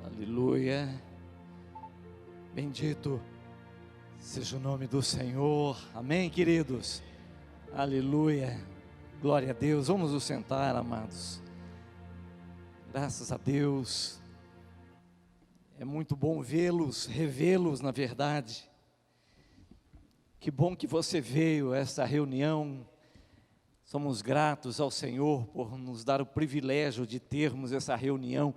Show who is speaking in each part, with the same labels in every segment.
Speaker 1: Aleluia. Bendito seja o nome do Senhor. Amém, queridos? Aleluia. Glória a Deus. Vamos nos sentar, amados. Graças a Deus. É muito bom vê-los, revê-los, na verdade. Que bom que você veio a esta reunião. Somos gratos ao Senhor por nos dar o privilégio de termos essa reunião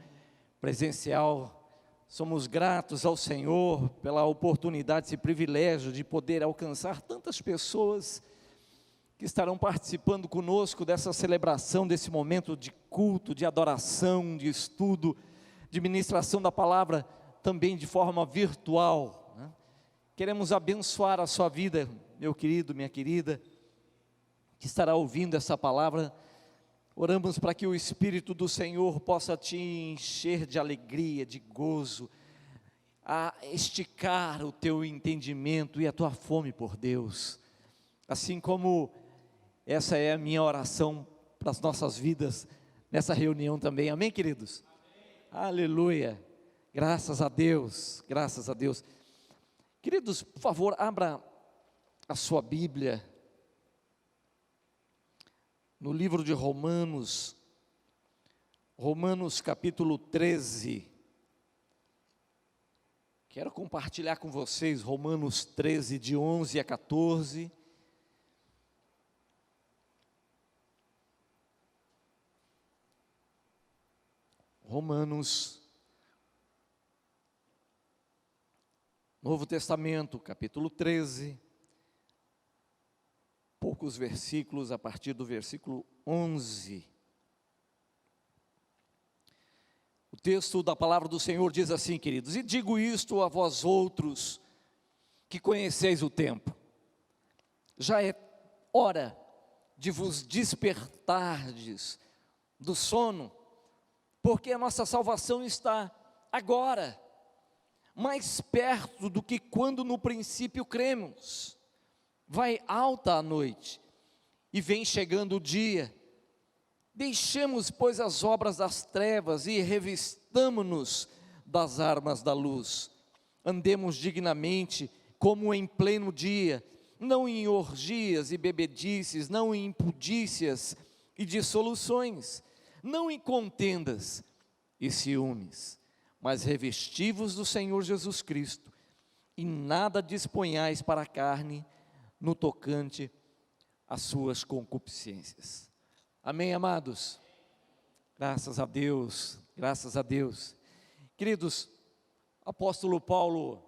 Speaker 1: presencial. Somos gratos ao Senhor pela oportunidade, esse privilégio de poder alcançar tantas pessoas que estarão participando conosco dessa celebração, desse momento de culto, de adoração, de estudo, de ministração da palavra, também de forma virtual, né? Queremos abençoar a sua vida, meu querido, minha querida, que estará ouvindo essa palavra. Oramos para que o Espírito do Senhor possa te encher de alegria, de gozo, a esticar o teu entendimento e a tua fome por Deus, assim como essa é a minha oração para as nossas vidas nessa reunião também. Amém, queridos? Amém. Aleluia, graças a Deus, graças a Deus. Queridos, por favor, abra a sua Bíblia no livro de Romanos, Romanos capítulo 13, quero compartilhar com vocês Romanos 13, de 11 a 14, Romanos, Novo Testamento, capítulo 13, poucos versículos, a partir do versículo 11. O texto da palavra do Senhor diz assim, queridos: e digo isto a vós outros, que conheceis o tempo, já é hora de vos despertardes do sono, porque a nossa salvação está agora, mais perto do que quando no princípio cremos. Vai alta a noite, e vem chegando o dia. Deixemos, pois, as obras das trevas, e revistamo-nos das armas da luz. Andemos dignamente, como em pleno dia, não em orgias e bebedices, não em impudícias e dissoluções, não em contendas e ciúmes, mas revesti-vos do Senhor Jesus Cristo, e nada disponhais para a carne, no tocante às suas concupiscências. Amém, amados? Graças a Deus, graças a Deus. Queridos, o apóstolo Paulo,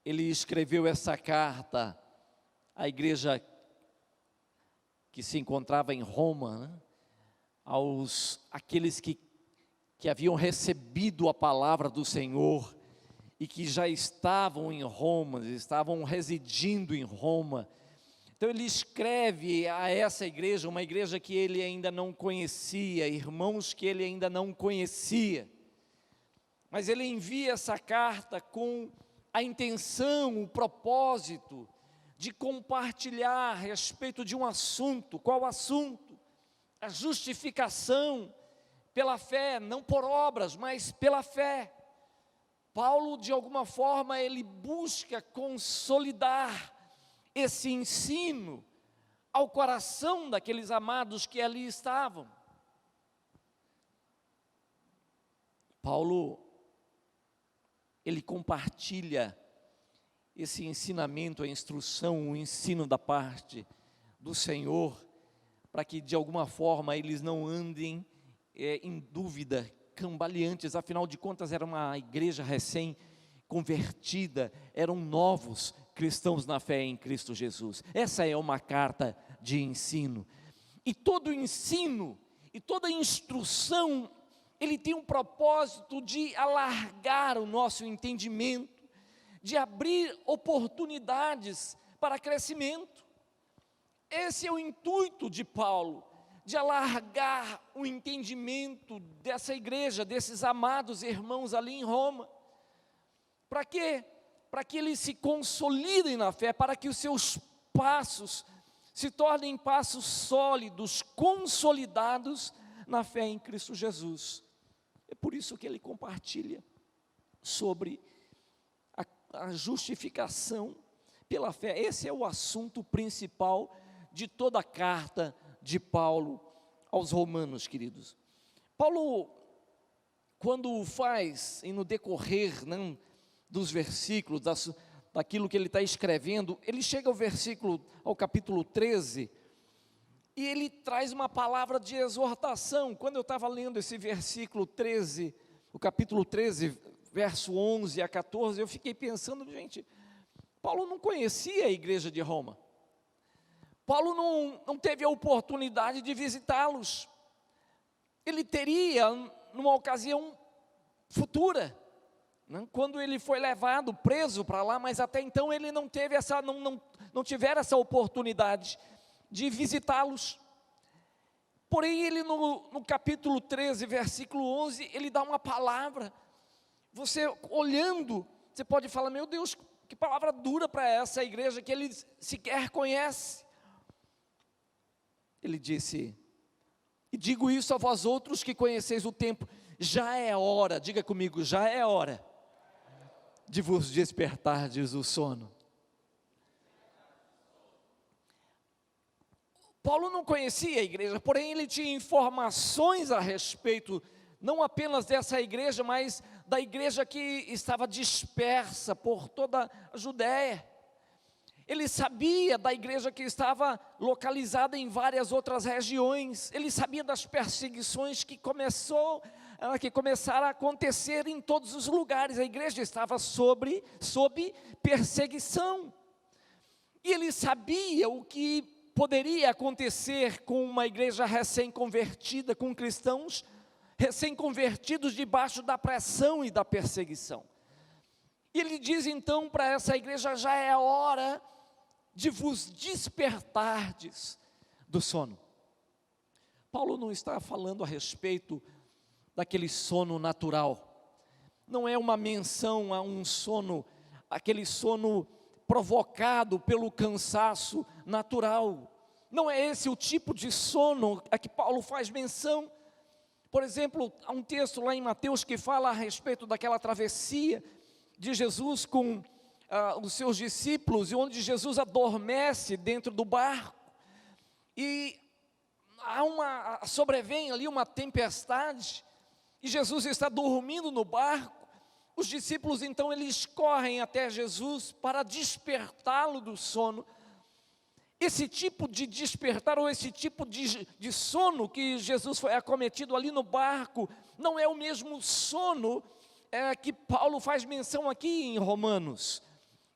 Speaker 1: ele escreveu essa carta à igreja que se encontrava em Roma, né? Aqueles que haviam recebido a palavra do Senhor, e que já estavam em Roma, estavam residindo em Roma. Então ele escreve a essa igreja, uma igreja que ele ainda não conhecia, irmãos que ele ainda não conhecia, mas ele envia essa carta com a intenção, o propósito de compartilhar a respeito de um assunto. Qual assunto? A justificação pela fé, não por obras, mas pela fé. Paulo, de alguma forma, ele busca consolidar esse ensino ao coração daqueles amados que ali estavam. Paulo, ele compartilha esse ensinamento, a instrução, o ensino da parte do Senhor, para que de alguma forma eles não andem em dúvida, cambaleantes. Afinal de contas era uma igreja recém-convertida, eram novos cristãos na fé em Cristo Jesus. Essa é uma carta de ensino, e todo ensino, e toda instrução, ele tem um propósito de alargar o nosso entendimento, de abrir oportunidades para crescimento. Esse é o intuito de Paulo, de alargar o entendimento dessa igreja, desses amados irmãos ali em Roma. Para quê? Para que eles se consolidem na fé, para que os seus passos se tornem passos sólidos, consolidados na fé em Cristo Jesus. É por isso que ele compartilha sobre a justificação pela fé. Esse é o assunto principal de toda a carta de Paulo aos Romanos, queridos. Paulo, quando faz, e no decorrer dos versículos, daquilo que ele está escrevendo, ele chega ao capítulo 13, e ele traz uma palavra de exortação. Quando eu estava lendo esse versículo 13, o capítulo 13, verso 11 a 14, eu fiquei pensando, gente, Paulo não conhecia a igreja de Roma. Paulo não teve a oportunidade de visitá-los. Ele teria, numa ocasião futura, quando ele foi levado, preso para lá, mas até então ele não teve não tiveram essa oportunidade de visitá-los. Porém, ele no capítulo 13, versículo 11, ele dá uma palavra. Você olhando, você pode falar, meu Deus, que palavra dura para essa igreja que ele sequer conhece. Ele disse: e digo isso a vós outros que conheceis o tempo, já é hora, diga comigo, já é hora de vos despertardes o sono. Paulo não conhecia a igreja, porém ele tinha informações a respeito, não apenas dessa igreja, mas da igreja que estava dispersa por toda a Judéia. Ele sabia da igreja que estava localizada em várias outras regiões. Ele sabia das perseguições que começaram a acontecer em todos os lugares. A igreja estava sob perseguição. E ele sabia o que poderia acontecer com uma igreja recém-convertida, com cristãos recém-convertidos debaixo da pressão e da perseguição. E ele diz então para essa igreja: já é hora de vos despertardes do sono. Paulo não está falando a respeito daquele sono natural, não é uma menção a um sono, aquele sono provocado pelo cansaço natural, não é esse o tipo de sono a que Paulo faz menção. Por exemplo, há um texto lá em Mateus que fala a respeito daquela travessia de Jesus com os seus discípulos, e onde Jesus adormece dentro do barco, e sobrevém ali uma tempestade, e Jesus está dormindo no barco. Os discípulos então eles correm até Jesus para despertá-lo do sono. Esse tipo de despertar, ou esse tipo de sono que Jesus foi acometido ali no barco, não é o mesmo sono que Paulo faz menção aqui em Romanos.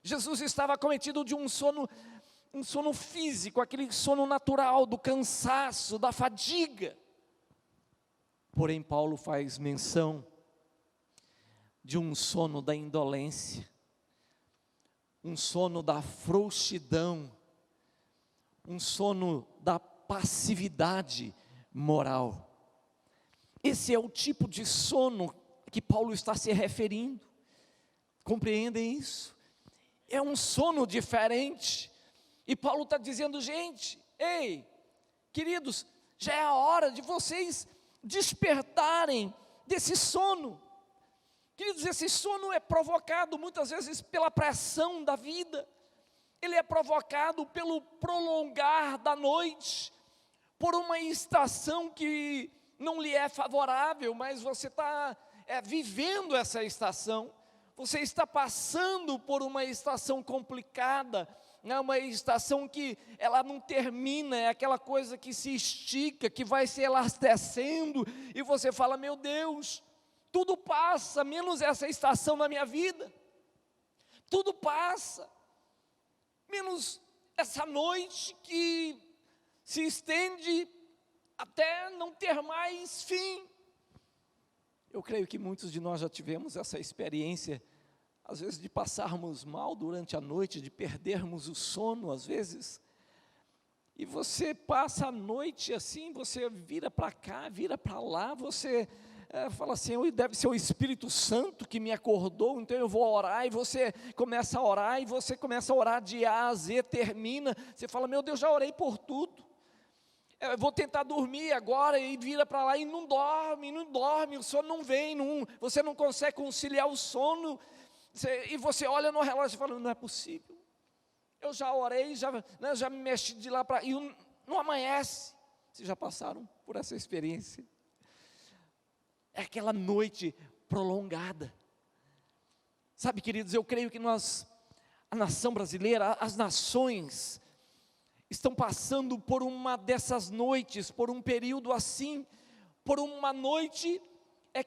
Speaker 1: Jesus estava acometido de um sono físico, aquele sono natural, do cansaço, da fadiga. Porém, Paulo faz menção de um sono da indolência, um sono da frouxidão, um sono da passividade moral. Esse é o tipo de sono que Paulo está se referindo. Compreendem isso? É um sono diferente. E Paulo está dizendo: gente, ei, queridos, já é a hora de vocês despertarem desse sono. Queridos, esse sono é provocado muitas vezes pela pressão da vida. Ele é provocado pelo prolongar da noite, por uma estação que não lhe é favorável, mas você está vivendo essa estação. Você está passando por uma estação complicada, uma estação que ela não termina, é aquela coisa que se estica, que vai se elastecendo, e você fala: meu Deus, tudo passa, menos essa estação na minha vida. Tudo passa, menos essa noite que se estende até não ter mais fim. Eu creio que muitos de nós já tivemos essa experiência, às vezes de passarmos mal durante a noite, de perdermos o sono às vezes, e você passa a noite assim, você vira para cá, vira para lá, você fala assim: deve ser o Espírito Santo que me acordou, então eu vou orar, e você começa a orar, e você começa a orar de A a Z, termina, você fala: meu Deus, já orei por tudo.
Speaker 2: vou tentar dormir agora, e vira para lá e não dorme, o sono não vem, você não consegue conciliar o sono, e você olha no relógio e fala, não é possível, eu já orei, já me mexi de lá para, e não amanhece. Vocês já passaram por essa experiência? É aquela noite prolongada. Sabe, queridos, eu creio que a nação brasileira, as nações, estão passando por uma dessas noites, por um período assim, por uma noite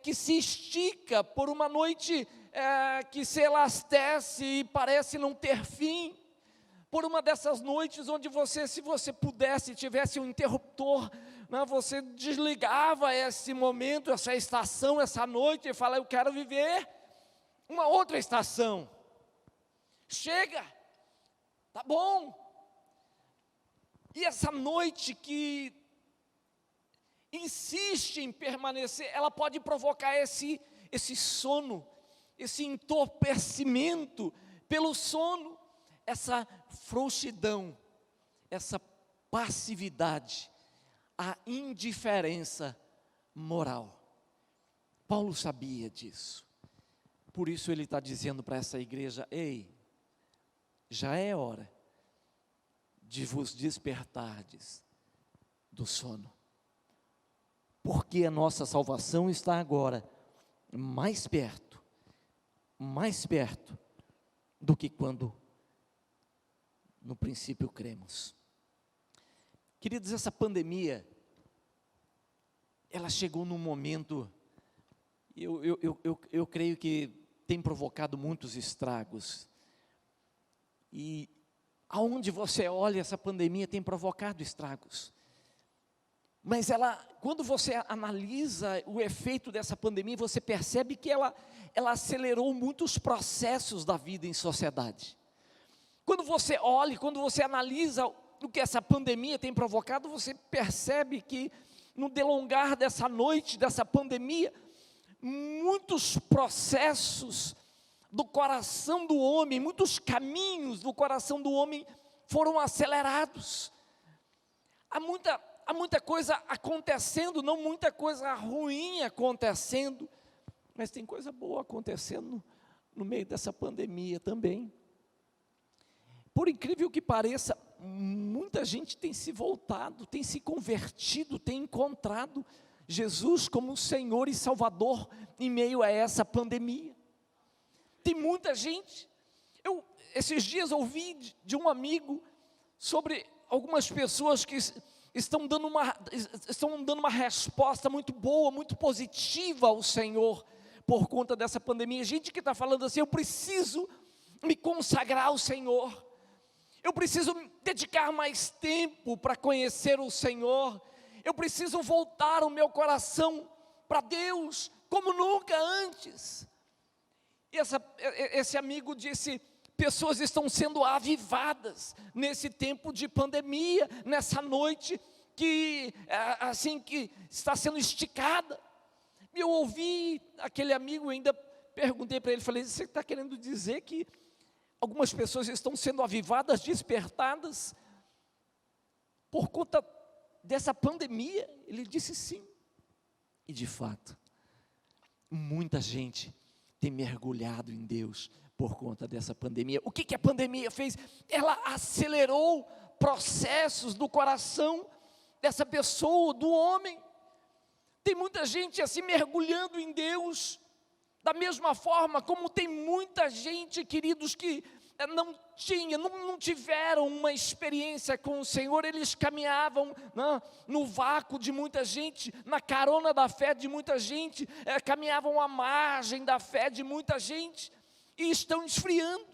Speaker 2: que se estica, por uma noite que se elastece e parece não ter fim, por uma dessas noites onde se você pudesse, tivesse um interruptor, você desligava esse momento, essa estação, essa noite, e fala, eu quero viver uma outra estação. Chega, tá bom. E essa noite que insiste em permanecer, ela pode provocar esse sono, esse entorpecimento pelo sono, essa frouxidão, essa passividade, a indiferença moral. Paulo sabia disso, por isso ele está dizendo para essa igreja, ei, já é hora de vos despertardes do sono, porque a nossa salvação está agora mais perto do que quando no princípio cremos. Queridos, essa pandemia, ela chegou num momento, eu creio que tem provocado muitos estragos, e aonde você olha, essa pandemia tem provocado estragos, mas quando você analisa o efeito dessa pandemia, você percebe que ela acelerou muitos processos da vida em sociedade. Quando você olha, quando você analisa o que essa pandemia tem provocado, você percebe que no delongar dessa noite, dessa pandemia, muitos processos do coração do homem, muitos caminhos do coração do homem foram acelerados. Há muita coisa acontecendo, não muita coisa ruim acontecendo, mas tem coisa boa acontecendo no meio dessa pandemia também. Por incrível que pareça, muita gente tem se voltado, tem se convertido, tem encontrado Jesus como Senhor e Salvador em meio a essa pandemia. Tem muita gente, esses dias ouvi de um amigo sobre algumas pessoas que estão dando uma resposta muito boa, muito positiva ao Senhor, por conta dessa pandemia. Gente que está falando assim, eu preciso me consagrar ao Senhor, eu preciso dedicar mais tempo para conhecer o Senhor, eu preciso voltar o meu coração para Deus, como nunca antes. E esse amigo disse, pessoas estão sendo avivadas nesse tempo de pandemia, nessa noite que está sendo esticada. Eu ouvi aquele amigo, ainda perguntei para ele, falei, você está querendo dizer que algumas pessoas estão sendo avivadas, despertadas, por conta dessa pandemia? Ele disse sim, e de fato, muita gente tem mergulhado em Deus por conta dessa pandemia. O que a pandemia fez? Ela acelerou processos do coração dessa pessoa, do homem. Tem muita gente assim mergulhando em Deus, da mesma forma como tem muita gente, queridos, que não tiveram uma experiência com o Senhor, eles caminhavam no vácuo de muita gente, na carona da fé de muita gente, caminhavam à margem da fé de muita gente, e estão esfriando.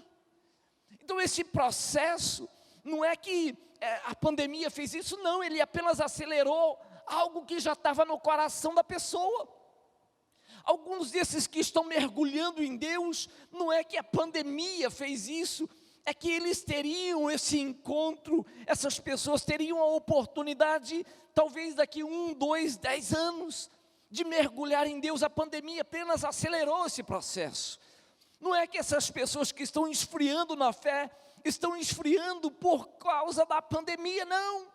Speaker 2: Então esse processo, não é que a pandemia fez isso, não, ele apenas acelerou algo que já estava no coração da pessoa. Alguns desses que estão mergulhando em Deus, não é que a pandemia fez isso, é que eles teriam esse encontro, essas pessoas teriam a oportunidade, talvez daqui 1, 2, 10 anos, de mergulhar em Deus. A pandemia apenas acelerou esse processo. Não é que essas pessoas que estão esfriando na fé, estão esfriando por causa da pandemia, não.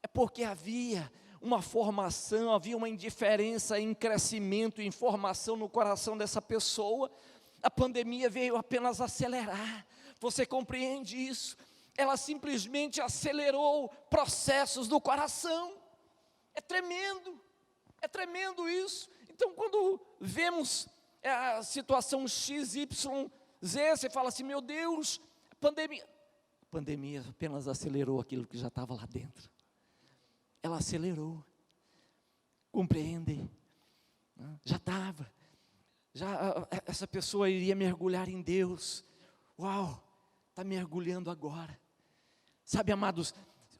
Speaker 2: é porque havia uma formação, havia uma indiferença em crescimento, em formação no coração dessa pessoa. A pandemia veio apenas acelerar. Você compreende isso? Ela simplesmente acelerou processos do coração. É tremendo isso. Então, quando vemos a situação X, Y, Z, você fala assim, meu Deus, a pandemia apenas acelerou aquilo que já estava lá dentro. Ela acelerou, compreendem? Já estava, essa pessoa iria mergulhar em Deus. Uau, está mergulhando agora. Sabe, amados,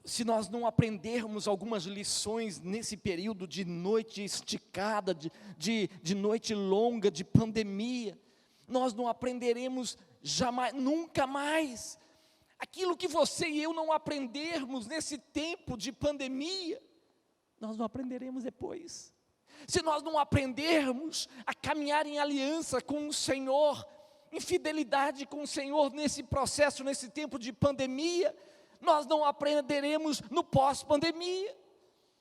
Speaker 2: se nós não aprendermos algumas lições nesse período de noite esticada, de noite longa, de pandemia, nós não aprenderemos jamais, nunca mais. Aquilo que você e eu não aprendermos nesse tempo de pandemia, nós não aprenderemos depois. Se nós não aprendermos a caminhar em aliança com o Senhor, em fidelidade com o Senhor nesse processo, nesse tempo de pandemia, nós não aprenderemos no pós-pandemia.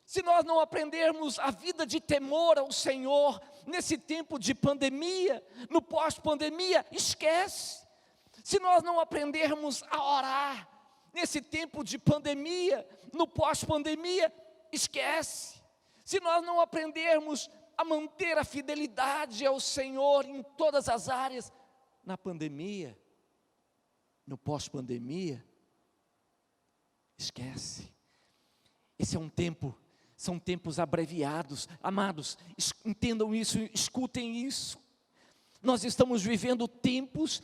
Speaker 2: Se nós não aprendermos a vida de temor ao Senhor nesse tempo de pandemia, no pós-pandemia, esquece. Se nós não aprendermos a orar nesse tempo de pandemia, no pós-pandemia, esquece. Se nós não aprendermos a manter a fidelidade ao Senhor em todas as áreas, na pandemia, no pós-pandemia, esquece. Esse é um tempo, são tempos abreviados. Amados, entendam isso, escutem isso. Nós estamos vivendo tempos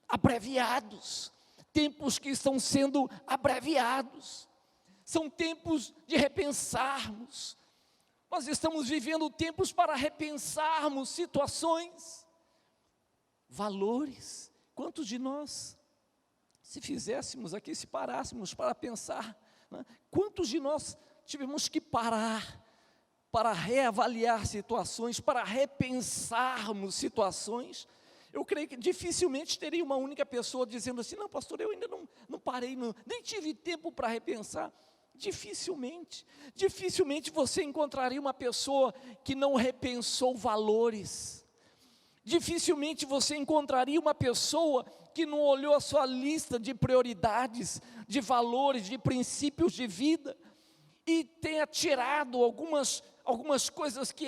Speaker 2: abreviados, tempos que estão sendo abreviados, são tempos de repensarmos. Nós estamos vivendo tempos para repensarmos situações, valores. Quantos de nós, se fizéssemos aqui, se parássemos para pensar, né? Quantos de nós tivemos que parar para reavaliar situações, para repensarmos situações? Eu creio que dificilmente teria uma única pessoa dizendo assim, não pastor, eu ainda não parei, nem tive tempo para repensar. Dificilmente você encontraria uma pessoa que não repensou valores. Dificilmente você encontraria uma pessoa que não olhou a sua lista de prioridades, de valores, de princípios de vida e tenha tirado algumas coisas que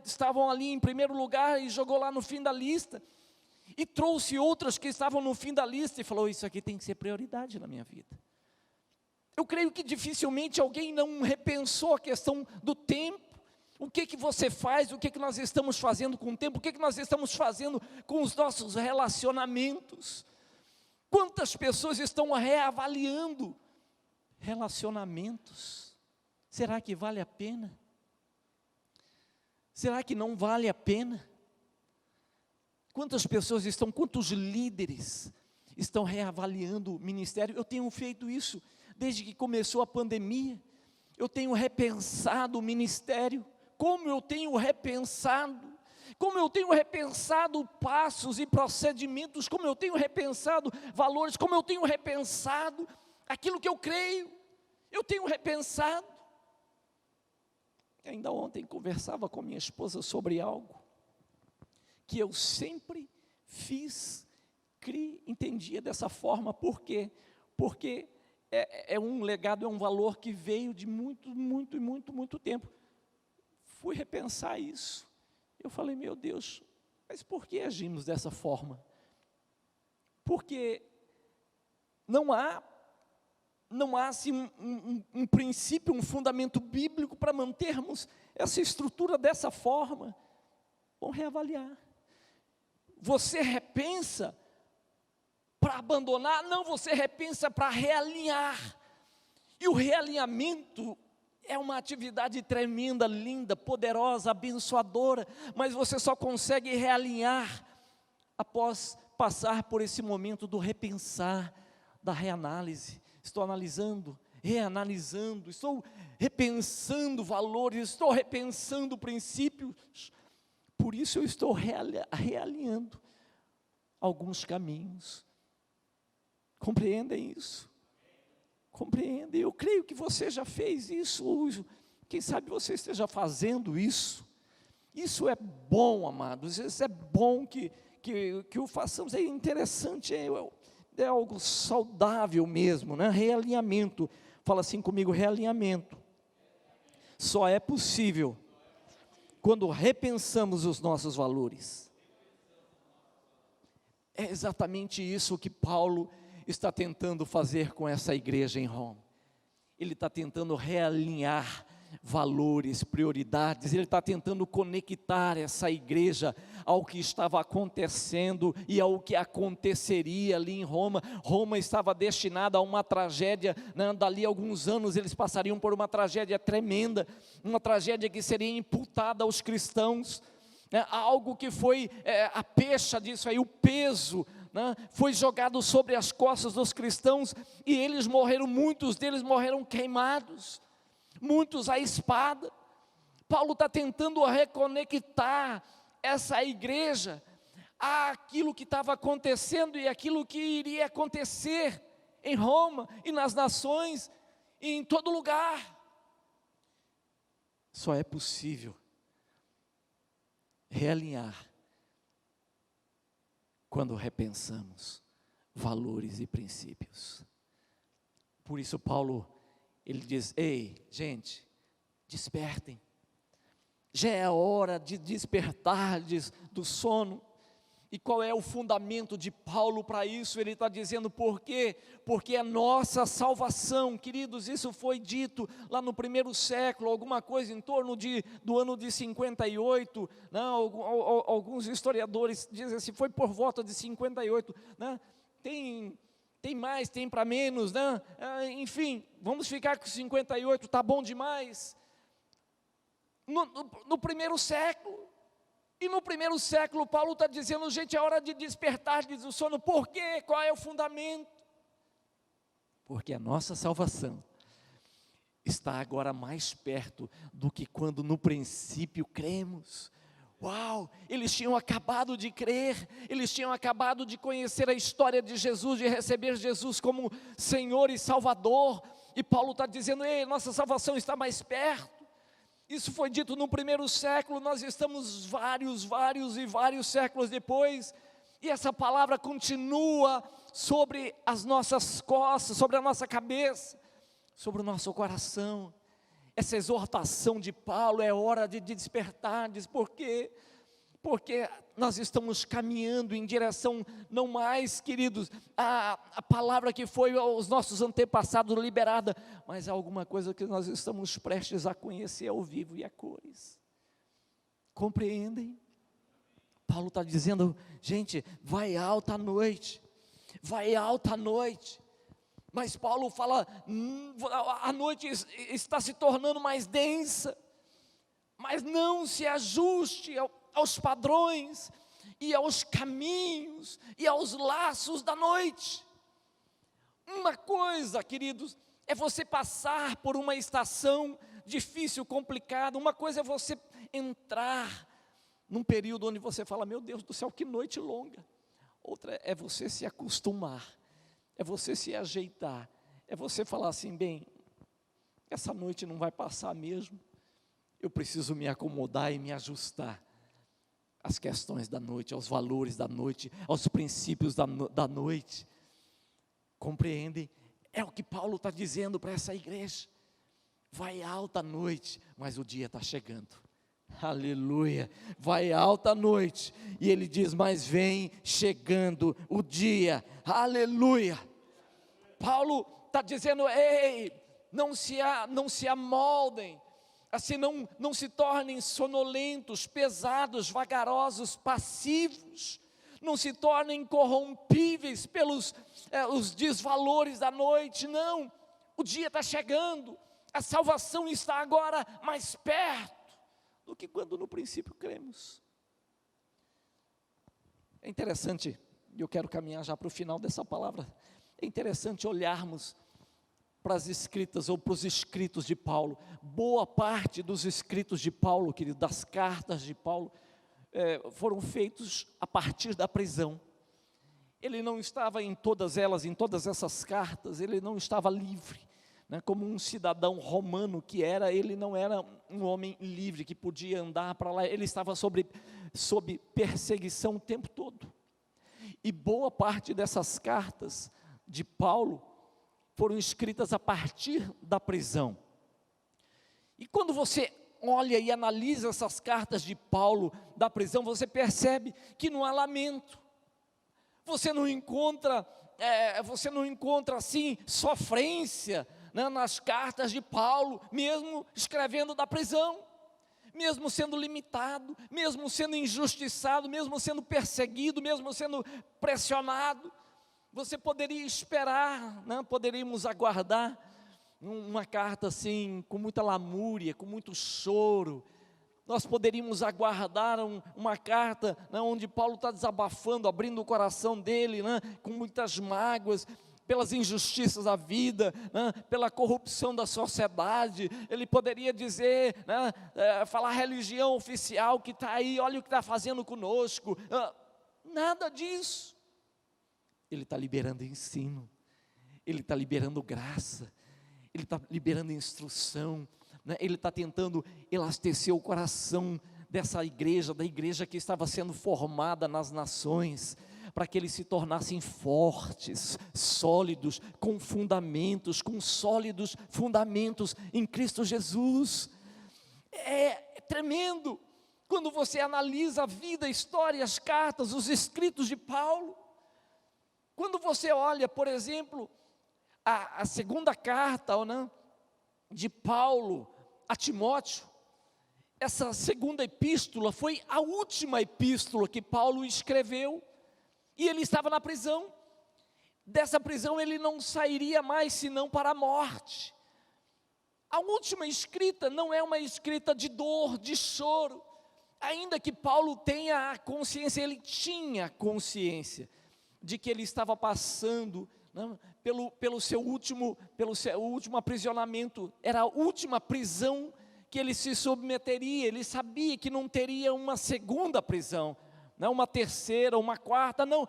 Speaker 2: estavam ali em primeiro lugar e jogou lá no fim da lista e trouxe outras que estavam no fim da lista e falou, isso aqui tem que ser prioridade na minha vida. Eu creio que dificilmente alguém não repensou a questão do tempo. O que você faz, o que nós estamos fazendo com o tempo, o que nós estamos fazendo com os nossos relacionamentos. Quantas pessoas estão reavaliando relacionamentos? Será que vale a pena? Será que não vale a pena? Quantas líderes estão reavaliando o ministério? Eu tenho feito isso desde que começou a pandemia. Eu tenho repensado o ministério. Como eu tenho repensado passos e procedimentos, como eu tenho repensado valores, como eu tenho repensado aquilo que eu creio, eu tenho repensado. Ainda ontem conversava com minha esposa sobre algo que eu sempre entendia dessa forma. Por quê? Porque é um legado, é um valor que veio de muito tempo. Fui repensar isso. Eu falei, meu Deus, mas por que agimos dessa forma? Porque não há assim, um princípio, um fundamento bíblico para mantermos essa estrutura dessa forma. Vamos reavaliar. Você repensa para abandonar? Não, você repensa para realinhar. E o realinhamento é uma atividade tremenda, linda, poderosa, abençoadora, mas você só consegue realinhar após passar por esse momento do repensar, da reanálise. Estou analisando, reanalisando, estou repensando valores, estou repensando princípios. Por isso eu estou realinhando alguns caminhos. Compreendem isso? Compreende? Eu creio que você já fez isso, quem sabe você esteja fazendo isso. Isso é bom, amados, isso é bom que o façamos, é interessante, é algo saudável mesmo, né? Realinhamento, fala assim comigo, realinhamento, só é possível quando repensamos os nossos valores. É exatamente isso que Paulo está tentando fazer com essa igreja em Roma. Ele está tentando realinhar valores, prioridades, ele está tentando conectar essa igreja ao que estava acontecendo e ao que aconteceria ali em Roma. Roma estava destinada a uma tragédia, né? Dali a alguns anos eles passariam por uma tragédia tremenda, uma tragédia que seria imputada aos cristãos, né? Algo que foi a pecha disso aí, o peso, né? Foi jogado sobre as costas dos cristãos e eles morreram, muitos deles morreram queimados, muitos à espada. Paulo está tentando reconectar essa igreja àquilo que estava acontecendo e aquilo que iria acontecer em Roma e nas nações e em todo lugar. Só é possível realinhar quando repensamos valores e princípios. Por isso Paulo, ele diz, ei, gente, despertem, já é a hora de despertar do sono. E qual é o fundamento de Paulo para isso? Ele está dizendo por quê? Porque a nossa salvação, queridos, isso foi dito lá no primeiro século, alguma coisa em torno do ano de 58, né? Alguns historiadores dizem assim, foi por volta de 58, né? Tem mais, tem para menos, né? Enfim, vamos ficar com 58, está bom demais. No primeiro século, e no primeiro século Paulo está dizendo, gente, é hora de despertar do sono. Por quê? Qual é o fundamento? Porque a nossa salvação está agora mais perto do que quando no princípio cremos. Uau, eles tinham acabado de crer, eles tinham acabado de conhecer a história de Jesus, de receber Jesus como Senhor e Salvador, e Paulo está dizendo, ei, nossa salvação está mais perto. Isso foi dito no primeiro século, nós estamos vários séculos depois, e essa palavra continua sobre as nossas costas, sobre a nossa cabeça, sobre o nosso coração. Essa exortação de Paulo é hora de despertar, diz por quê? Porque nós estamos caminhando em direção, não mais, queridos, a palavra que foi aos nossos antepassados liberada, mas há alguma coisa que nós estamos prestes a conhecer ao vivo e a cores. Compreendem? Paulo está dizendo, gente, vai alta a noite, vai alta a noite. Mas Paulo fala, a noite está se tornando mais densa, mas não se ajuste aos padrões e aos caminhos e aos laços da noite. Uma coisa, queridos, é você passar por uma estação difícil, complicada. Uma coisa é você entrar num período onde você fala, meu Deus do céu, que noite longa. Outra é você se acostumar, é você se ajeitar, é você falar assim, bem, essa noite não vai passar mesmo, eu preciso me acomodar e me ajustar às questões da noite, aos valores da noite, aos princípios da noite. Compreendem? É o que Paulo está dizendo para essa igreja. Vai alta a noite, mas o dia está chegando. Aleluia, vai alta a noite, e ele diz, mas vem chegando o dia. Aleluia. Paulo está dizendo, ei, não se amoldem, assim não se tornem sonolentos, pesados, vagarosos, passivos, não se tornem corrompíveis pelos os desvalores da noite. Não, o dia está chegando, a salvação está agora mais perto do que quando no princípio cremos. É interessante, e eu quero caminhar já para o final dessa palavra, é interessante olharmos para as escritas ou para os escritos de Paulo. Boa parte dos escritos de Paulo, querido, das cartas de Paulo, foram feitos a partir da prisão. ele não estava em todas elas, em todas essas cartas, ele não estava livre, né? Como um cidadão romano que era, ele não era um homem livre, que podia andar para lá, ele estava sob perseguição o tempo todo. E boa parte dessas cartas de Paulo foram escritas a partir da prisão. E quando você olha e analisa essas cartas de Paulo da prisão, você percebe que não há lamento. Você não encontra assim sofrência, né, nas cartas de Paulo, mesmo escrevendo da prisão, mesmo sendo limitado, mesmo sendo injustiçado, mesmo sendo perseguido, mesmo sendo pressionado. Você poderia esperar, né, poderíamos aguardar uma carta assim, com muita lamúria, com muito choro. Nós poderíamos aguardar uma carta, né, onde Paulo está desabafando, abrindo o coração dele, né, com muitas mágoas, pelas injustiças da vida, né, pela corrupção da sociedade. Ele poderia dizer, né, falar a religião oficial que está aí, olha o que está fazendo conosco. Nada disso. Ele está liberando ensino, ele está liberando graça, ele está liberando instrução, né? Ele está tentando elastecer o coração dessa igreja, da igreja que estava sendo formada nas nações, para que eles se tornassem fortes, sólidos, com sólidos fundamentos em Cristo Jesus. É tremendo, quando você analisa a vida, a história, as cartas, os escritos de Paulo. Quando você olha, por exemplo, a segunda carta, né, de Paulo a Timóteo, essa segunda epístola foi a última epístola que Paulo escreveu, e ele estava na prisão. Dessa prisão ele não sairia mais senão para a morte. A última escrita não é uma escrita de dor, de choro, ainda que Paulo tenha a consciência, ele tinha consciência de que ele estava passando, né, pelo seu último aprisionamento. Era a última prisão que ele se submeteria. Ele sabia que não teria uma segunda prisão, não uma terceira, uma quarta, não,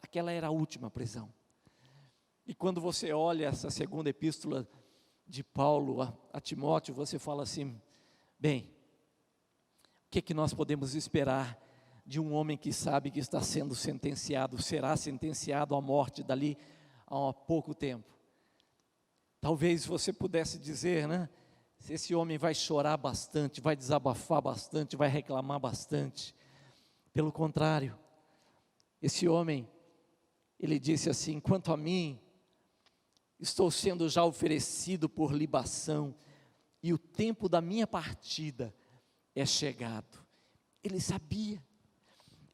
Speaker 2: aquela era a última prisão. E quando você olha essa segunda epístola de Paulo a Timóteo, você fala assim, bem, o que nós podemos esperar de um homem que sabe que está sendo sentenciado, será sentenciado à morte dali a pouco tempo? Talvez você pudesse dizer, né, se esse homem vai chorar bastante, vai desabafar bastante, vai reclamar bastante. Pelo contrário, esse homem, ele disse assim, quanto a mim, estou sendo já oferecido por libação, e o tempo da minha partida é chegado. Ele sabia.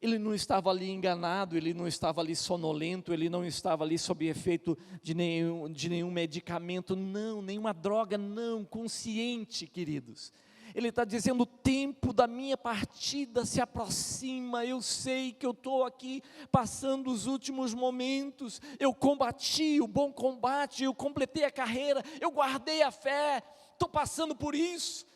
Speaker 2: Ele não estava ali enganado, ele não estava ali sonolento, ele não estava ali sob efeito de nenhum medicamento, não, nenhuma droga, não, consciente, queridos. Ele está dizendo, o tempo da minha partida se aproxima, eu sei que eu estou aqui passando os últimos momentos, eu combati o bom combate, eu completei a carreira, eu guardei a fé, estou passando por isso,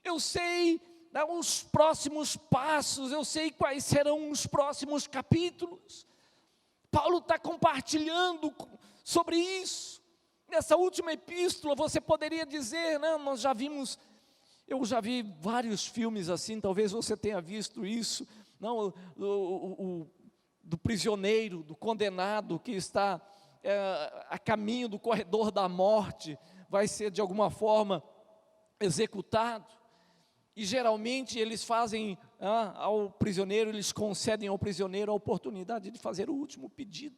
Speaker 2: eu sei os próximos passos, eu sei quais serão os próximos capítulos. Paulo está compartilhando sobre isso. Nessa última epístola, você poderia dizer, né, eu já vi vários filmes assim, talvez você tenha visto isso, não, do prisioneiro, do condenado que está a caminho do corredor da morte, vai ser de alguma forma executado. E geralmente eles fazem ao prisioneiro, eles concedem ao prisioneiro a oportunidade de fazer o último pedido,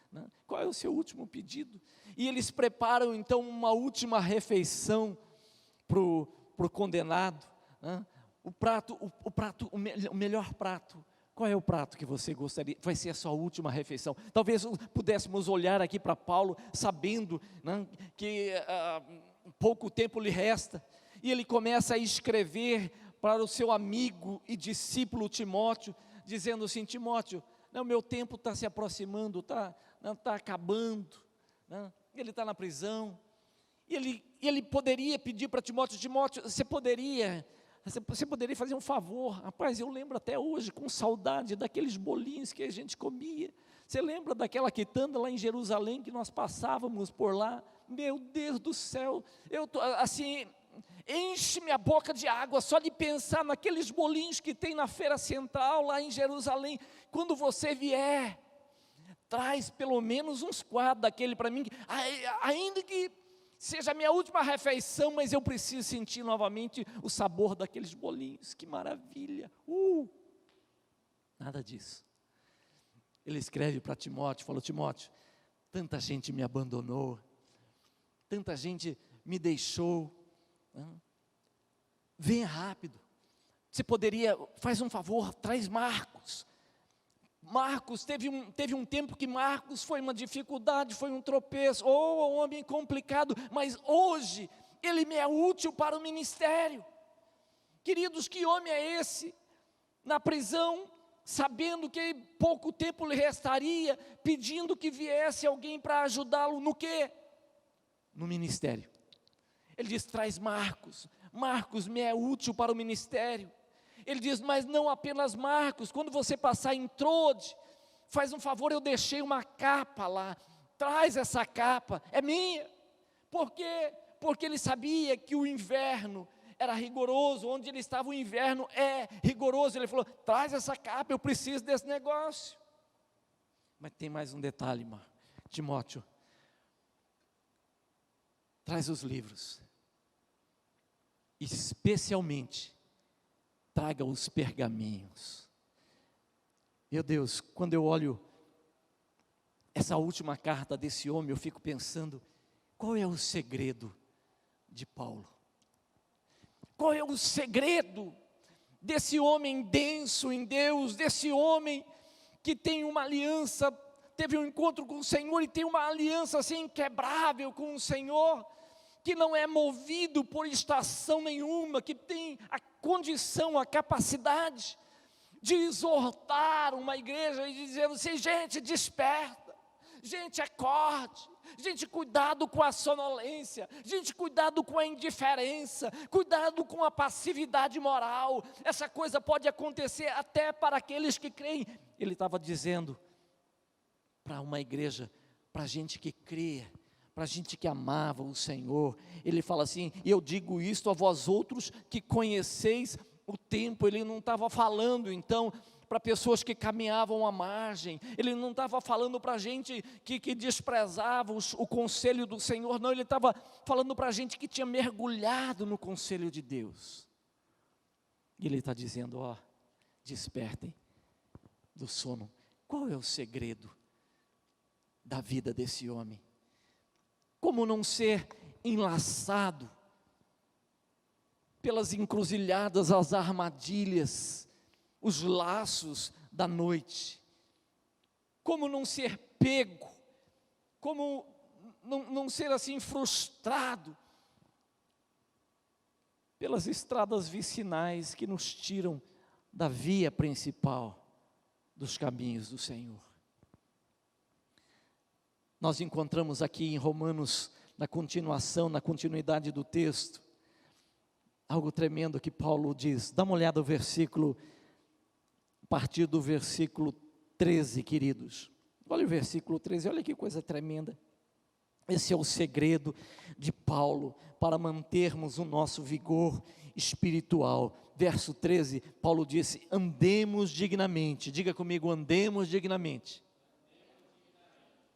Speaker 2: né? Qual é o seu último pedido? E eles preparam então uma última refeição para o condenado, né? O melhor prato. Qual é o prato que você gostaria? Vai ser a sua última refeição. Talvez pudéssemos olhar aqui para Paulo, sabendo, né, que pouco tempo lhe resta. E ele começa a escrever para o seu amigo e discípulo Timóteo, dizendo assim, Timóteo, o meu tempo está se aproximando, está acabando, né? Ele está na prisão, e ele poderia pedir para Timóteo, você poderia Você poderia fazer um favor? Rapaz, eu lembro até hoje, com saudade, daqueles bolinhos que a gente comia. Você lembra daquela quitanda lá em Jerusalém, que nós passávamos por lá? Meu Deus do céu, eu tô, assim, enche minha boca de água só de pensar naqueles bolinhos que tem na feira central lá em Jerusalém. Quando você vier, traz pelo menos uns 4 daquele para mim, ainda que seja a minha última refeição, mas eu preciso sentir novamente o sabor daqueles bolinhos. Que maravilha! Nada disso. Ele escreve para Timóteo, falou: Timóteo, tanta gente me abandonou, tanta gente me deixou, venha rápido. Você poderia, faz um favor, traz Marcos. Marcos, teve um tempo que Marcos foi uma dificuldade, foi um tropeço, um homem complicado, mas hoje ele me é útil para o ministério. Queridos, que homem é esse? Na prisão, sabendo que pouco tempo lhe restaria, pedindo que viesse alguém para ajudá-lo no quê? No ministério. Ele diz: traz Marcos, Marcos me é útil para o ministério. Ele diz: mas não apenas Marcos, quando você passar em Trode, faz um favor, eu deixei uma capa lá, traz essa capa, é minha. Por quê? Porque ele sabia que o inverno era rigoroso, onde ele estava o inverno é rigoroso. Ele falou: traz essa capa, eu preciso desse negócio. Mas tem mais um detalhe, Timóteo, traz os livros, especialmente traga os pergaminhos. Meu Deus, quando eu olho essa última carta desse homem, eu fico pensando, qual é o segredo de Paulo? Qual é o segredo desse homem denso em Deus, desse homem que tem uma aliança, teve um encontro com o Senhor e tem uma aliança assim inquebrável com o Senhor, que não é movido por estação nenhuma, que tem a condição, a capacidade de exortar uma igreja e dizendo assim: gente, desperta, gente, acorde, gente, cuidado com a sonolência, gente, cuidado com a indiferença, cuidado com a passividade moral. Essa coisa pode acontecer até para aqueles que creem. Ele estava dizendo para uma igreja, para gente que cria, para gente que amava o Senhor. Ele fala assim: e eu digo isto a vós outros que conheceis o tempo. Ele não estava falando então para pessoas que caminhavam à margem, ele não estava falando para gente que desprezava o conselho do Senhor, não, ele estava falando para gente que tinha mergulhado no conselho de Deus. E ele está dizendo: ó, despertem do sono. Qual é o segredo da vida desse homem? Como não ser enlaçado pelas encruzilhadas, as armadilhas, os laços da noite? Como não ser pego? Como não ser assim frustrado pelas estradas vicinais que nos tiram da via principal dos caminhos do Senhor? Nós encontramos aqui em Romanos, na continuidade do texto, algo tremendo que Paulo diz. Dá uma olhada no versículo, a partir do versículo 13, queridos. Olha o versículo 13, olha que coisa tremenda. Esse é o segredo de Paulo para mantermos o nosso vigor espiritual. Verso 13, Paulo disse: andemos dignamente. Diga comigo: andemos dignamente,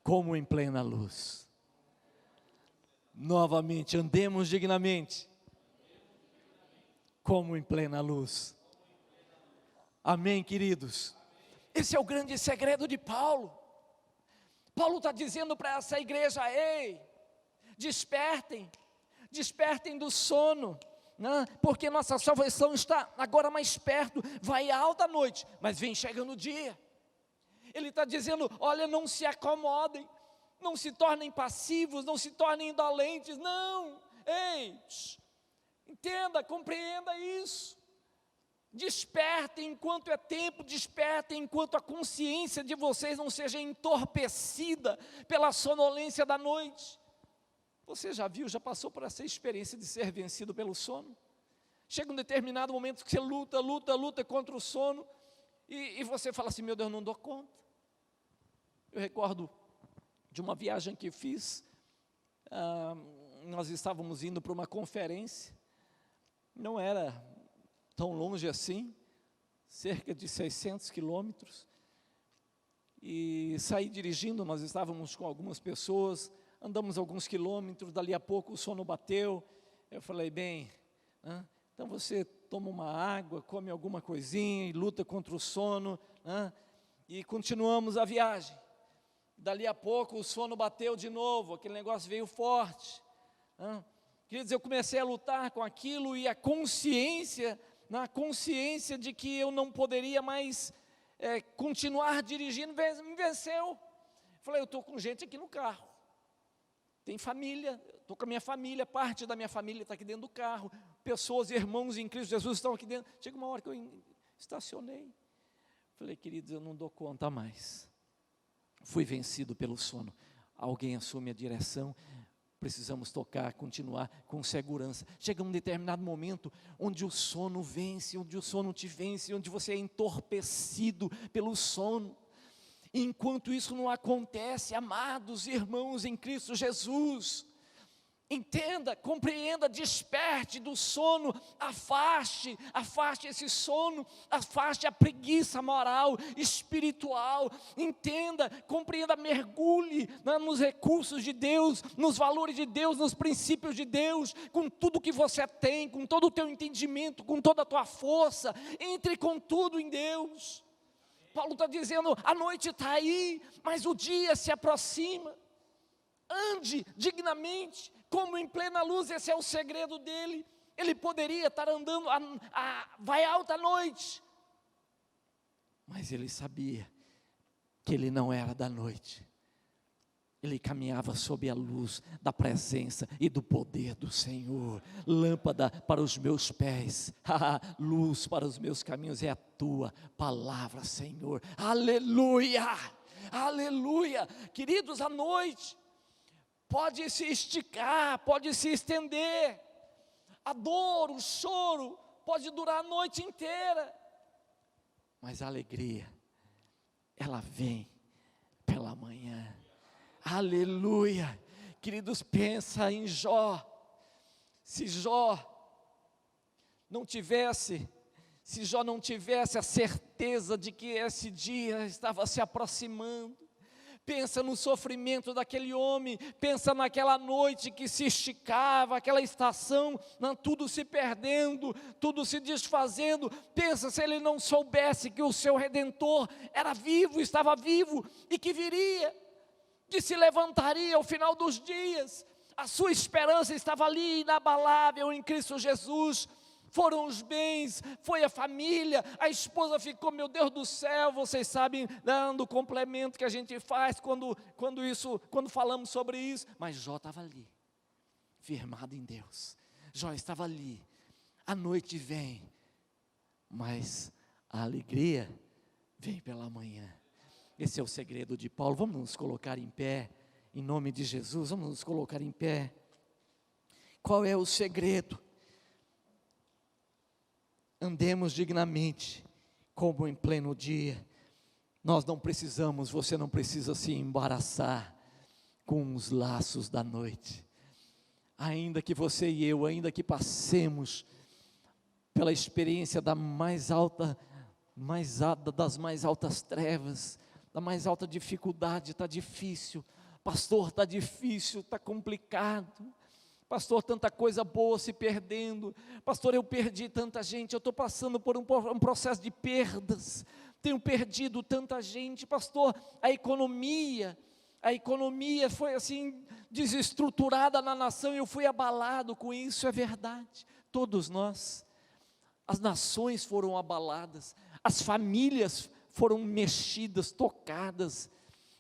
Speaker 2: como em plena luz. Novamente, andemos dignamente, como em plena luz. Amém, queridos? Esse é o grande segredo de Paulo. Paulo está dizendo para essa igreja: ei, despertem, despertem do sono, né? Porque nossa salvação está agora mais perto. Vai alta a noite, mas vem chegando o dia. Ele está dizendo: olha, não se acomodem, não se tornem passivos, não se tornem indolentes, não, ei, entenda, compreenda isso. Despertem enquanto é tempo, despertem enquanto a consciência de vocês não seja entorpecida pela sonolência da noite. Você já viu, já passou por essa experiência de ser vencido pelo sono? Chega um determinado momento que você luta contra o sono, e você fala assim, meu Deus, não dou conta. Eu recordo de uma viagem que fiz, nós estávamos indo para uma conferência, não era tão longe assim, cerca de 600 quilômetros, e saí dirigindo, nós estávamos com algumas pessoas, andamos alguns quilômetros, dali a pouco o sono bateu, eu falei, bem, então você toma uma água, come alguma coisinha e luta contra o sono, e continuamos a viagem. Dali a pouco o sono bateu de novo, aquele negócio veio forte. Queridos, eu comecei a lutar com aquilo e a consciência, na consciência de que eu não poderia mais continuar dirigindo, me venceu. Falei, eu estou com gente aqui no carro, tem família, estou com a minha família, parte da minha família está aqui dentro do carro, pessoas, irmãos em Cristo Jesus estão aqui dentro. Chega uma hora que eu estacionei, falei, queridos, eu não dou conta mais. Fui vencido pelo sono. Alguém assume a direção, precisamos tocar, continuar com segurança. Chega um determinado momento onde o sono vence, onde o sono te vence, onde você é entorpecido pelo sono. Enquanto isso não acontece, amados irmãos em Cristo Jesus, entenda, compreenda, desperte do sono, afaste esse sono, afaste a preguiça moral, espiritual, entenda, compreenda, mergulhe nos recursos de Deus, nos valores de Deus, nos princípios de Deus, com tudo que você tem, com todo o teu entendimento, com toda a tua força, entre com tudo em Deus. Paulo está dizendo, a noite está aí, mas o dia se aproxima, ande dignamente, como em plena luz. Esse é o segredo dele. Ele poderia estar andando, vai alta noite, mas ele sabia que ele não era da noite, ele caminhava sob a luz da presença e do poder do Senhor. Lâmpada para os meus pés, luz para os meus caminhos é a tua palavra, Senhor. Aleluia, aleluia. Queridos, a noite pode se esticar, pode se estender, a dor, o choro pode durar a noite inteira, mas a alegria, ela vem pela manhã. Aleluia. Queridos, pensa em Jó. Se Jó não tivesse a certeza de que esse dia estava se aproximando, pensa no sofrimento daquele homem, pensa naquela noite que se esticava, aquela estação, tudo se perdendo, tudo se desfazendo. Pensa se ele não soubesse que o seu Redentor era vivo, estava vivo, e que viria, que se levantaria ao final dos dias. A sua esperança estava ali, inabalável em Cristo Jesus. Foram os bens, foi a família, a esposa ficou, meu Deus do céu, vocês sabem, dando o complemento que a gente faz quando falamos sobre isso. Mas Jó estava ali, firmado em Deus. Jó estava ali. A noite vem, mas a alegria vem pela manhã. Esse é o segredo de Paulo. Vamos nos colocar em pé, em nome de Jesus, vamos nos colocar em pé. Qual é o segredo? Andemos dignamente, como em pleno dia. Nós não precisamos, você não precisa se embaraçar com os laços da noite. Ainda que você e eu, ainda que passemos pela experiência das mais altas trevas, da mais alta dificuldade, está difícil, pastor, está difícil, está complicado, pastor, tanta coisa boa se perdendo, pastor, eu perdi tanta gente, eu estou passando por um processo de perdas, tenho perdido tanta gente, pastor, a economia foi assim, desestruturada na nação, eu fui abalado com isso. É verdade, todos nós, as nações foram abaladas, as famílias foram mexidas, tocadas,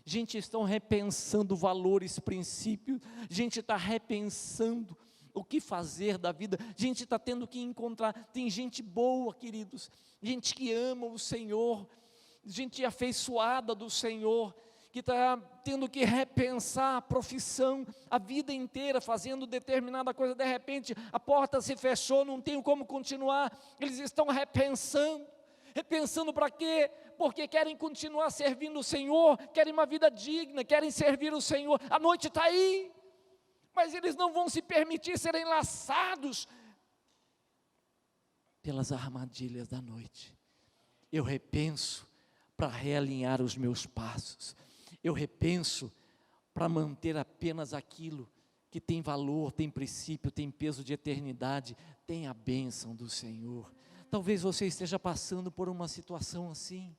Speaker 2: gente está repensando valores, princípios, gente está repensando o que fazer da vida, gente está tendo que encontrar, tem gente boa, queridos, gente que ama o Senhor, gente afeiçoada do Senhor, que está tendo que repensar a profissão, a vida inteira fazendo determinada coisa, de repente a porta se fechou, não tenho como continuar, eles estão repensando. Repensando para quê? Porque querem continuar servindo o Senhor, querem uma vida digna, querem servir o Senhor. A noite está aí, mas eles não vão se permitir serem laçados pelas armadilhas da noite. Eu repenso para realinhar os meus passos. Eu repenso para manter apenas aquilo que tem valor, tem princípio, tem peso de eternidade, tem a bênção do Senhor. Talvez você esteja passando por uma situação assim.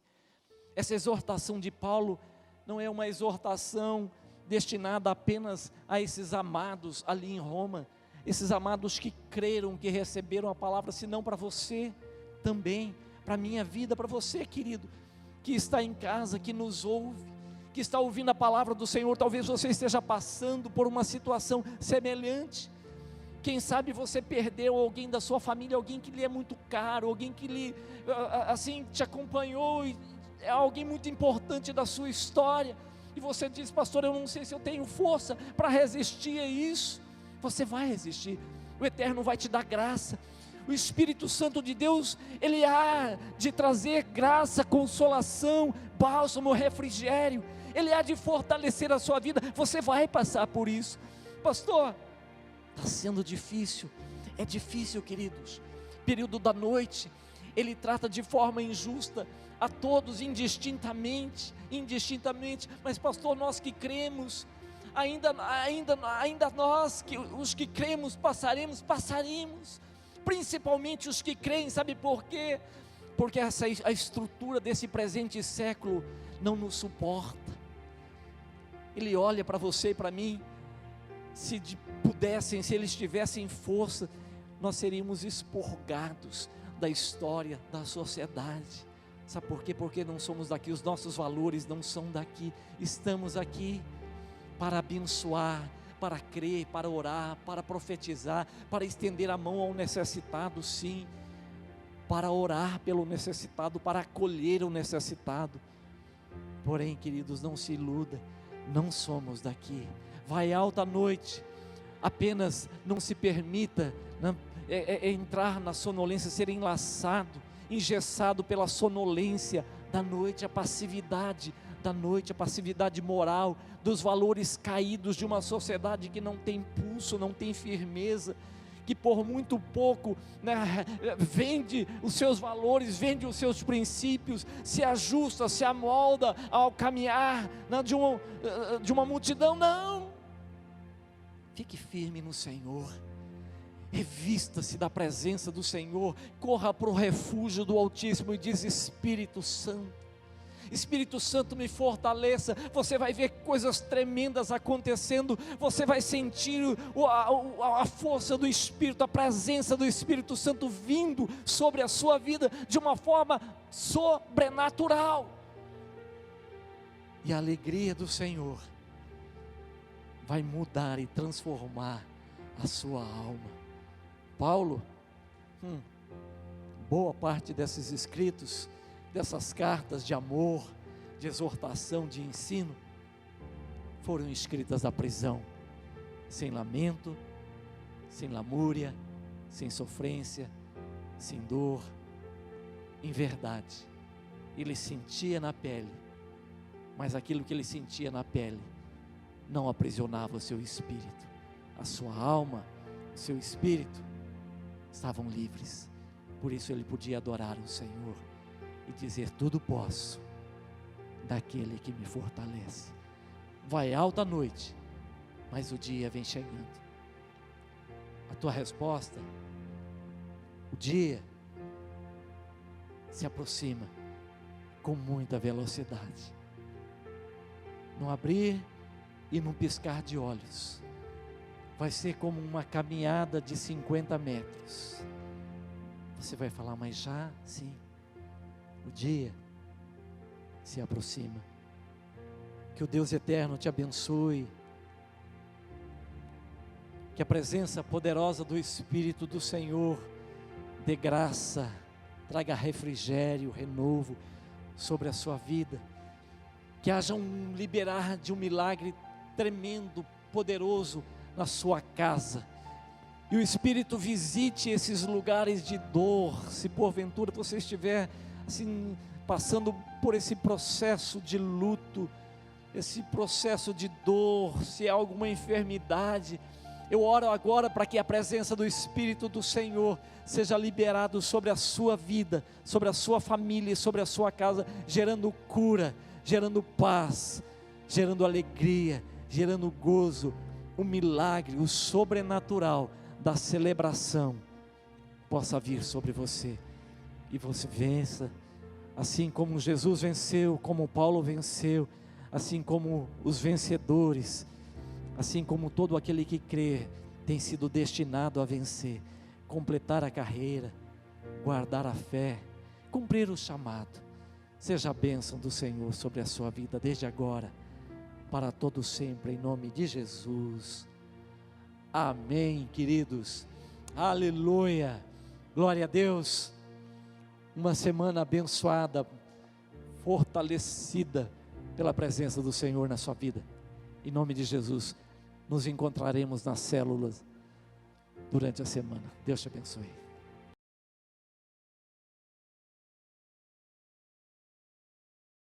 Speaker 2: Essa exortação de Paulo não é uma exortação destinada apenas a esses amados ali em Roma, esses amados que creram, que receberam a palavra, senão para você também, para a minha vida, para você, querido, que está em casa, que nos ouve, que está ouvindo a palavra do Senhor. Talvez você esteja passando por uma situação semelhante. Quem sabe você perdeu alguém da sua família, alguém que lhe é muito caro, alguém que lhe, assim, te acompanhou, e é alguém muito importante da sua história, e você diz: pastor, eu não sei se eu tenho força para resistir a isso. Você vai resistir, o Eterno vai te dar graça. O Espírito Santo de Deus, Ele há de trazer graça, consolação, bálsamo, refrigério, Ele há de fortalecer a sua vida. Você vai passar por isso. Pastor, está sendo difícil. É difícil, queridos. Período da noite, Ele trata de forma injusta a todos indistintamente, mas pastor, nós que cremos, ainda nós, os que cremos, passaremos, principalmente os que creem. Sabe por quê? Porque a estrutura desse presente século não nos suporta. Ele olha para você e para mim, se pudessem, se eles tivessem força, nós seríamos expurgados da história, da sociedade. Sabe por quê? Porque não somos daqui, os nossos valores não são daqui. Estamos aqui para abençoar, para crer, para orar, para profetizar, para estender a mão ao necessitado, sim, para orar pelo necessitado, para acolher o necessitado. Porém, queridos, não se iluda, não somos daqui. Vai alta a noite, apenas não se permita entrar na sonolência, ser enlaçado, engessado pela sonolência da noite, a passividade da noite, a passividade moral, dos valores caídos de uma sociedade que não tem pulso, não tem firmeza, que por muito pouco, vende os seus valores, vende os seus princípios, se ajusta, se amolda ao caminhar de uma multidão. Não, fique firme no Senhor, revista-se da presença do Senhor, corra para o refúgio do Altíssimo e diz: Espírito Santo, me fortaleça. Você vai ver coisas tremendas acontecendo, você vai sentir a força do Espírito, a presença do Espírito Santo vindo sobre a sua vida de uma forma sobrenatural, e a alegria do Senhor vai mudar e transformar a sua alma. Paulo, boa parte desses escritos, dessas cartas de amor, de exortação, de ensino, foram escritas da prisão, sem lamento, sem lamúria, sem sofrência, sem dor. Em verdade, ele sentia na pele, mas aquilo que ele sentia na pele não aprisionava o seu espírito. A sua alma, o seu espírito estavam livres. Por isso ele podia adorar o Senhor e dizer: tudo posso daquele que me fortalece. Vai alta a noite, mas o dia vem chegando. A tua resposta, o dia se aproxima com muita velocidade. No abrir e no piscar de olhos, vai ser como uma caminhada de 50 metros. Você vai falar: mas já? Sim. O dia se aproxima. Que o Deus eterno te abençoe. Que a presença poderosa do Espírito do Senhor dê graça, traga refrigério, renovo sobre a sua vida. que haja um liberar de um milagre tremendo, poderoso na sua casa. E o Espírito visite esses lugares de dor, se porventura você estiver assim, passando por esse processo de luto, esse processo de dor, se há alguma enfermidade, eu oro agora para que a presença do Espírito do Senhor seja liberado sobre a sua vida, sobre a sua família, sobre a sua casa, gerando cura, gerando paz, gerando alegria, gerando gozo, o milagre, o sobrenatural da celebração possa vir sobre você, e você vença, assim como Jesus venceu, como Paulo venceu, assim como os vencedores, assim como todo aquele que crê, tem sido destinado a vencer, completar a carreira, guardar a fé, cumprir o chamado. Seja a bênção do Senhor sobre a sua vida, desde agora, para todo sempre, em nome de Jesus. Amém, queridos. Aleluia. Glória a Deus. Uma semana abençoada, fortalecida pela presença do Senhor na sua vida. Em nome de Jesus, nos encontraremos nas células durante a semana. Deus te abençoe.